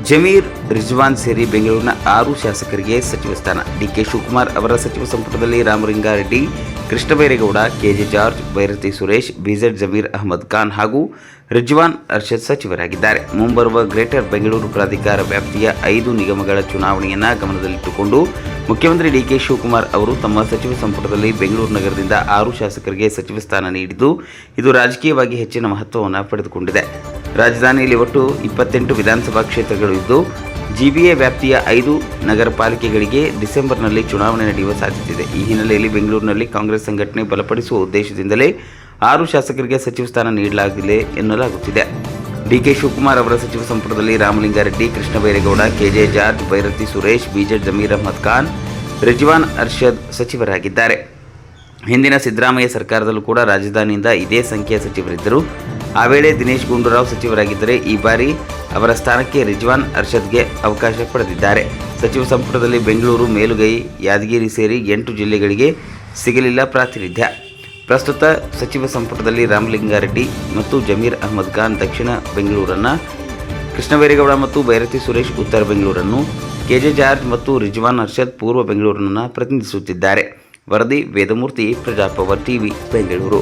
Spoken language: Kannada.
ಜಮೀರ್ ರಿಜ್ವಾನ್ ಸೇರಿ ಬೆಂಗಳೂರಿನ 6 ಶಾಸಕರಿಗೆ ಸಚಿವ ಸ್ಥಾನ. ಡಿಕೆ ಶಿವಕುಮಾರ್ ಅವರ ಸಚಿವ ಸಂಪುಟದಲ್ಲಿ Ramalinga Reddy, Krishna Byregowda, KJ George, Byrathi Suresh, BZ Zameer Ahmed Khan ಹಾಗೂ ರಿಜ್ವಾನ್ ಅರ್ಷದ್ ಸಚಿವರಾಗಿದ್ದಾರೆ. ಮುಂಬರುವ ಗ್ರೇಟರ್ ಬೆಂಗಳೂರು ಪ್ರಾಧಿಕಾರ ವ್ಯಾಪ್ತಿಯ 5 ನಿಗಮಗಳ ಚುನಾವಣೆಯನ್ನು ಗಮನದಲ್ಲಿಟ್ಟುಕೊಂಡು ಮುಖ್ಯಮಂತ್ರಿ ಡಿಕೆ ಶಿವಕುಮಾರ್ ಅವರು ತಮ್ಮ ಸಚಿವ ಸಂಪುಟದಲ್ಲಿ ಬೆಂಗಳೂರು ನಗರದಿಂದ 6 ಶಾಸಕರಿಗೆ ಸಚಿವ ಸ್ಥಾನ ನೀಡಿದ್ದು, ಇದು ರಾಜಕೀಯವಾಗಿ ಹೆಚ್ಚಿನ ಮಹತ್ವವನ್ನು ಪಡೆದುಕೊಂಡಿದೆ. ರಾಜಧಾನಿಯಲ್ಲಿ ಒಟ್ಟು 28 ವಿಧಾನಸಭಾ ಕ್ಷೇತ್ರಗಳು ಇದ್ದು, ಜಿಬಿಎ ವ್ಯಾಪ್ತಿಯ 5 ನಗರ ಪಾಲಿಕೆಗಳಿಗೆ ಡಿಸೆಂಬರ್ನಲ್ಲಿ ಚುನಾವಣೆ ನಡೆಯುವ ಸಾಧ್ಯತೆಯಿದೆ. ಈ ಹಿನ್ನೆಲೆಯಲ್ಲಿ ಬೆಂಗಳೂರಿನಲ್ಲಿ ಕಾಂಗ್ರೆಸ್ ಸಂಘಟನೆ ಬಲಪಡಿಸುವ ಉದ್ದೇಶದಿಂದಲೇ 6 ಶಾಸಕರಿಗೆ ಸಚಿವ ಸ್ಥಾನ ನೀಡಲಾಗಿದೆ ಎನ್ನಲಾಗುತ್ತಿದೆ. ಡಿಕೆ ಶಿವಕುಮಾರ್ ಅವರ ಸಚಿವ ಸಂಪುಟದಲ್ಲಿ Ramalinga Reddy, Krishna Byregowda, KJ George, Byrathi Suresh, BZ Zameer Ahmed Khan, Rizwan Arshad ಸಚಿವರಾಗಿದ್ದಾರೆ. ಹಿಂದಿನ ಸಿದ್ದರಾಮಯ್ಯ ಸರ್ಕಾರದಲ್ಲೂ ಕೂಡ ರಾಜಧಾನಿಯಿಂದ ಇದೇ ಸಂಖ್ಯೆಯ ಸಚಿವರಿದ್ದರು. ಆ ವೇಳೆ ದಿನೇಶ್ ಗುಂಡೂರಾವ್ ಸಚಿವರಾಗಿದ್ದರೆ ಈ ಬಾರಿ ಅವರ ಸ್ಥಾನಕ್ಕೆ ರಿಜ್ವಾನ್ ಅರ್ಷದ್ಗೆ ಅವಕಾಶ ಪಡೆದಿದ್ದಾರೆ. ಸಚಿವ ಸಂಪುಟದಲ್ಲಿ ಬೆಂಗಳೂರು, ಮೇಲುಗೈ, ಯಾದಗಿರಿ ಸೇರಿ 8 ಜಿಲ್ಲೆಗಳಿಗೆ ಸಿಗಲಿಲ್ಲ ಪ್ರಾತಿನಿಧ್ಯ. ಪ್ರಸ್ತುತ ಸಚಿವ ಸಂಪುಟದಲ್ಲಿ ರಾಮಲಿಂಗಾರೆಡ್ಡಿ ಮತ್ತು ಜಮೀರ್ ಅಹಮದ್ ಖಾನ್ ದಕ್ಷಿಣ ಬೆಂಗಳೂರನ್ನು, ಕೃಷ್ಣ ಬೈರೇಗೌಡ ಮತ್ತು ಬೈರತಿ ಸುರೇಶ್ ಉತ್ತರ ಬೆಂಗಳೂರನ್ನು, ಕೆಜೆ ಜಾರ್ಜ್ ಮತ್ತು ರಿಜ್ವಾನ್ ಅರ್ಷದ್ ಪೂರ್ವ ಬೆಂಗಳೂರನ್ನು ಪ್ರತಿನಿಧಿಸುತ್ತಿದ್ದಾರೆ. ವರದಿ ವೇದಮೂರ್ತಿ, ಪ್ರಜಾಪವರ್ ಟಿವಿ, ಬೆಂಗಳೂರು.